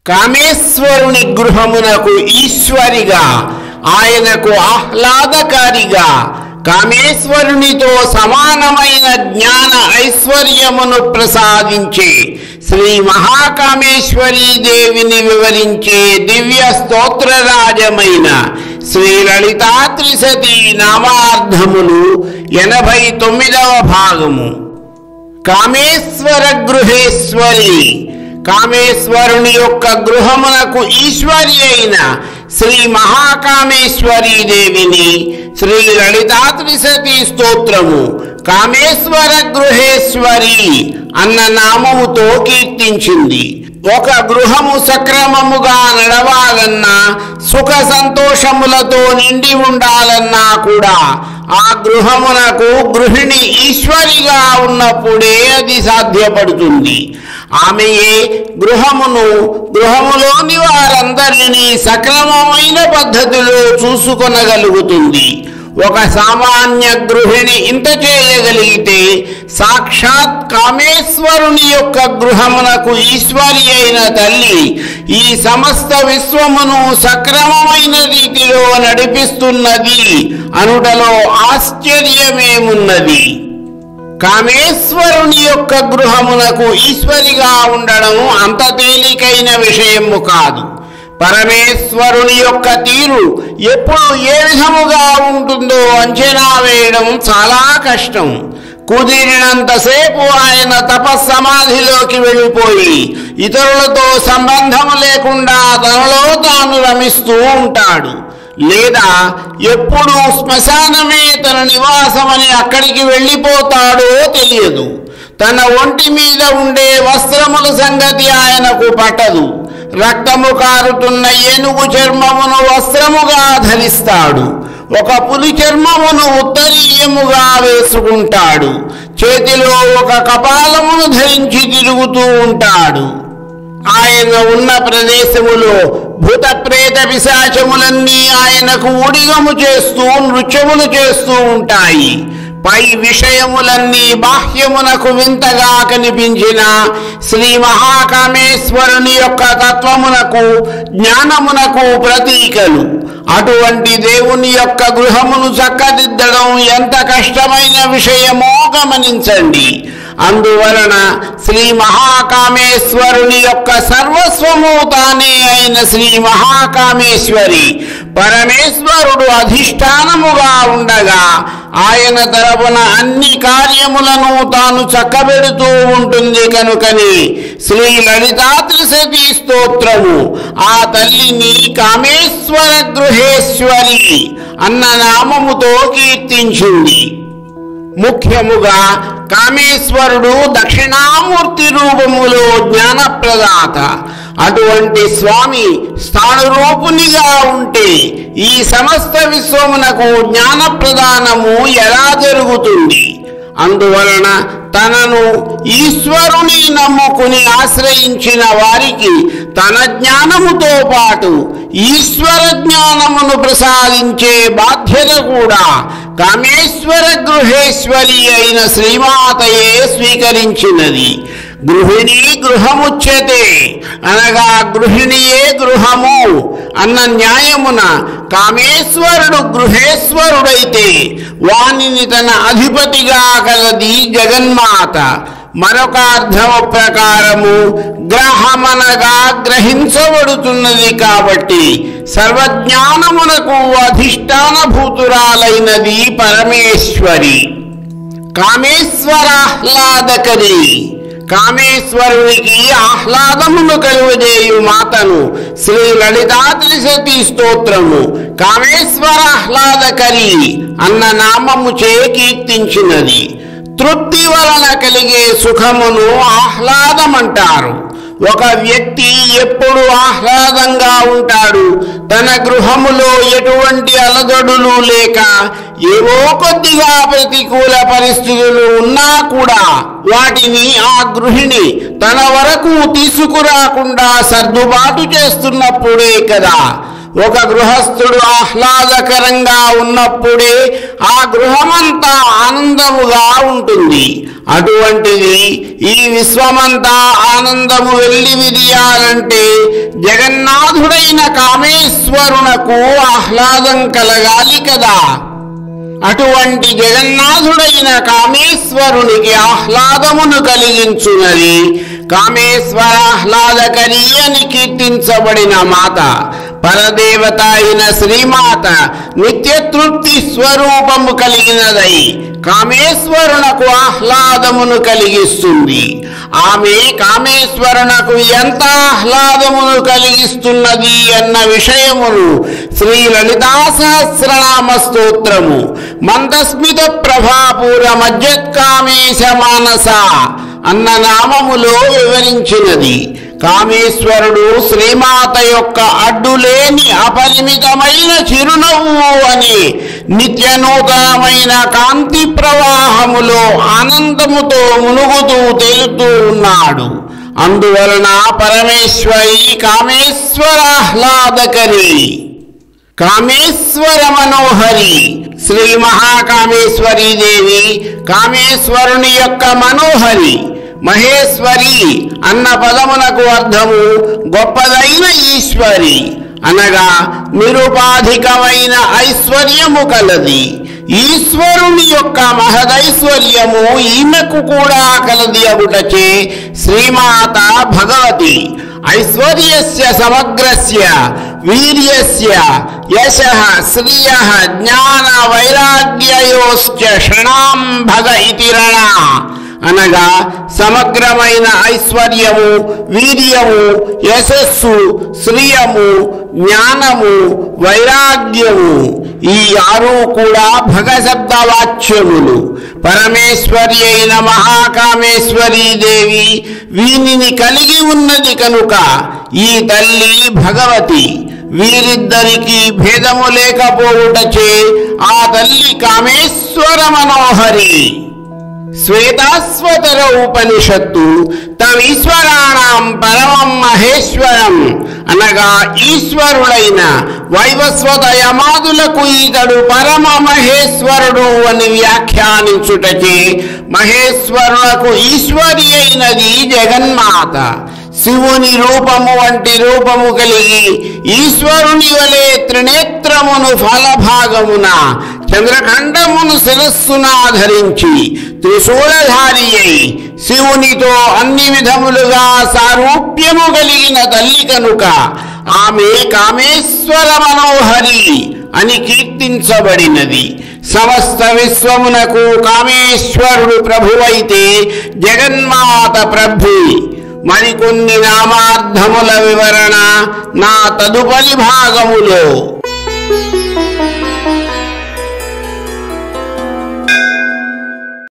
కామేశ్వరుని గృహమునకు ఈశ్వరిగా, ఆయనకు ఆహ్లాదకారిగా, కామేశ్వరునితో సమానమైన జ్ఞాన ఐశ్వర్యమును ప్రసాదించే శ్రీ మహాకామేశ్వరీ దేవిని వివరించే దివ్య స్తోత్రరాజమైన శ్రీ లలితా త్రిశతి నామార్థములు 89వ భాగము. కామేశ్వర గృహేశ్వరి. కామేశ్వరుని యొక్క గృహమునకు ఈశ్వరి అయిన శ్రీ మహాకామేశ్వరీ దేవిని శ్రీ లలితా త్రిశతి స్తోత్రము కామేశ్వర గృహేశ్వరి అన్న నామముతో కీర్తించింది. ఒక గృహము సక్రమముగా నడవాలన్నా, సుఖ సంతోషములతో నిండి ఉండాలన్నా కూడా ఆ గృహమునకు గృహిణి ఈశ్వరిగా ఉన్నప్పుడే అది సాధ్యపడుతుంది. ఆమెయే గృహములోని వారందరినీ సక్రమమైన పద్ధతిలో చూసుకొనగలుగుతుంది. ఒక సామాన్య గృహిణి ఇంత చేయగలిగితే సాక్షాత్ కామేశ్వరుని యొక్క గృహమునకు ఈశ్వరి అయిన తల్లి ఈ సమస్త విశ్వమును సక్రమమైన రీతిలో నడిపిస్తున్నది అనుటలో ఆశ్చర్యమేమున్నది. కామేశ్వరుని యొక్క గృహమునకు ఈశ్వరిగా ఉండడం అంత తేలికైన విషయము కాదు. పరమేశ్వరుని యొక్క తీరు ఎప్పుడు ఏ విధముగా ఉంటుందో అంచనా వేయడం చాలా కష్టం. కుదిరినంతసేపు ఆయన తపస్సమాధిలోకి వెళ్ళిపోయి ఇతరులతో సంబంధం లేకుండా తనలో తాను రమిస్తూ ఉంటాడు. లేదా ఎప్పుడు శ్మశానమే తన నివాసమని అక్కడికి వెళ్ళిపోతాడో తెలియదు. తన ఒంటి మీద ఉండే వస్త్రముల సంగతి ఆయనకు పట్టదు. రక్తము కారుతున్న ఏనుగు చర్మమును వస్త్రముగా ధరిస్తాడు. ఒక పులి చర్మమును ఉత్తరీయముగా వేసుకుంటాడు. చేతిలో ఒక కపాలమును ధరించి తిరుగుతూ ఉంటాడు. ఆయన ఉన్న ప్రదేశములో భూత ప్రేత పిశాచములన్నీ ఆయనకు ఊడిగము చేస్తూ నృత్యములు చేస్తూ ఉంటాయి. పై విషయములన్నీ బాహ్యమునకు వింతగా కనిపించిన శ్రీ మహాకామేశ్వరుని యొక్క తత్వమునకు జ్ఞానమునకు ప్రతీకలు. అటువంటి దేవుని యొక్క గృహమును చక్కదిద్దడం ఎంత కష్టమైన విషయమో గమనించండి. అందువలన శ్రీ మహాకామేశ్వరుని యొక్క సర్వస్వము తానే అయిన శ్రీ మహాకామేశ్వరి పరమేశ్వరుడు అధిష్టానముగా ఉండగా ఆయన తరపున అన్ని కార్యములను తాను చక్కబెడుతూ ఉంటుంది కనుకని శ్రీ లలితా త్రిశతి స్తోత్రము ఆ తల్లిని కామేశ్వర గృహేశ్వరి అన్న నామముతో కీర్తించింది. ముఖ్యముగా కామేశ్వరుడు దక్షిణామూర్తి రూపములో జ్ఞానప్రదాత. అటువంటి స్వామి స్థాణురూపునిగా ఉంటే ఈ సమస్త విశ్వమునకు జ్ఞాన ప్రదానము ఎలా జరుగుతుంది? అందువలన తనను ఈశ్వరుని నమ్ముకుని ఆశ్రయించిన వారికి తన జ్ఞానముతో పాటు ఈశ్వర జ్ఞానమును ప్రసాదించే బాధ్యత కూడా కామేశ్వర గృహేశ్వరి అయిన శ్రీమాతయే స్వీకరించినది. గృహిణి గృహముచ్యతే అనగా గృహిణియే గృహము అన్న న్యాయమున కామేశ్వరుడు గృహేశ్వరుడైతే వానిని తన అధిపతిగా కలది జగన్మాత. మరొక అర్థము ప్రకారము గ్రహమనగా గ్రహించబడుతున్నది కాబట్టి సర్వజ్ఞానమునకు అధిష్టానభూతురాలైనది పరమేశ్వరి. కామేశ్వరాహ్లాదకరి. కామేశ్వరునికి ఆహ్లాదమును కలుగజేయు మాతను శ్రీ లలితా త్రిశతి స్తోత్రము కామేశ్వరాహ్లాదకరి అన్న నామముచే కీర్తించినది. తృప్తి వలన కలిగే సుఖమును ఆహ్లాదమంటారు. ఒక వ్యక్తి ఎప్పుడు ఆహ్లాదంగా ఉంటాడు. తన గృహములో ఎటువంటి అలజడులు లేక ఏవో కొద్దిగా ప్రతికూల పరిస్థితులు ఉన్నా కూడా వాటిని ఆ గృహిణి తన వరకు తీసుకురాకుండా సర్దుబాటు చేస్తున్నప్పుడే కదా ఒక గృహస్థుడు ఆహ్లాదకరంగా ఉన్నప్పుడే ఆ గృహమంతా ఆనందముగా ఉంటుంది. అటువంటిది ఈ విశ్వమంతా ఆనందము వెల్లివిరియాలంటే జగన్నాథుడైన కామేశ్వరునకు ఆహ్లాదం కలగాలి కదా. అటువంటి జగన్నాథుడైన కామేశ్వరునికి ఆహ్లాదమును కలిగించున్నది కామేశ్వరాహ్లాదకరి అని కీర్తించబడిన మాత. పరదేవత అయిన శ్రీమాత నిత్యతృప్తి స్వరూపము కలిగినదై కామేశ్వరునకు ఆహ్లాదమును కలిగిస్తుంది. ఆమె కామేశ్వరునకు ఎంత ఆహ్లాదమును కలిగిస్తున్నది అన్న విషయమును శ్రీ లలితా సహస్రనామ స్తోత్రము మందస్మిత ప్రభాపూర మజ్జత్కామేశ మానస అన్న నామములో వివరించినది. కామేశ్వరుడు శ్రీమాత యొక్క అడ్డులేని అపరిమితమైన చిరునవ్వు అని నిత్యనూతనమైన కాంతి ప్రవాహములో ఆనందముతో మునుగుతూ తేలుతూ ఉన్నాడు. అందువలన పరమేశ్వరి కామేశ్వరాహ్లాదకరి, కామేశ్వర మనోహరి. శ్రీ మహాకామేశ్వరీ దేవి కామేశ్వరుని యొక్క మనోహరి. మహేశ్వరి అన్న పదమునకు అర్థము గొప్పదైన ఈశ్వరి అనగా నిరుపాధికమైన ఐశ్వర్యము కలది. ఈశ్వరుని యొక్క మహదైశ్వర్యము ఈమెకు కూడా కలది అగుటచే శ్రీమాత భగవతి ఐశ్వర్యస్య సమగ్రస్య వీర్యస్య యశః శ్రియః జ్ఞాన వైరాగ్యయోశ్చ షణాం భగ ఇతి రణ అనగా సమగ్రమైన ఐశ్వర్యము, వీర్యము, యశస్సు, శ్రియము, జ్ఞానము, వైరాగ్యము ఈ ఆరు కూడా భగశబ్దవాచ్యములు. పరమేశ్వరి అయిన మహాకామేశ్వరీ దేవి వీనిని కలిగి ఉన్నది కనుక ఈ తల్లి భగవతి. వీరిద్దరికి భేదము లేకపోవుటచే ఆ తల్లి కామేశ్వర మనోహరి. శ్వేతాశ్వతర ఉపనిషత్తు తమీశ్వరాణం పరమం మహేశ్వరం అనగా ఈశ్వరుడైన వైవస్వత యమాదులకు ఈతడు పరమ మహేశ్వరుడు అని వ్యాఖ్యానించుటచే మహేశ్వరులకు ఈశ్వరి అయినది జగన్మాత. శివుని రూపము వంటి రూపము కలిగి ఈశ్వరుని వలె త్రినేత్రమును ఫలభాగమున చంద్రఖండమును శిరస్సున ధరించి త్రిశూలధారి అయి శివునితో అన్ని విధములుగా సారూప్యము కలిగిన తల్లి కనుక ఆమె కామేశ్వర మనోహరి అని కీర్తించబడినది. సమస్త విశ్వమునకు కామేశ్వరుడు ప్రభువైతే జగన్మాత ప్రభు. మరికొన్ని నామార్థముల వివరణ నా తదుపరి భాగములో.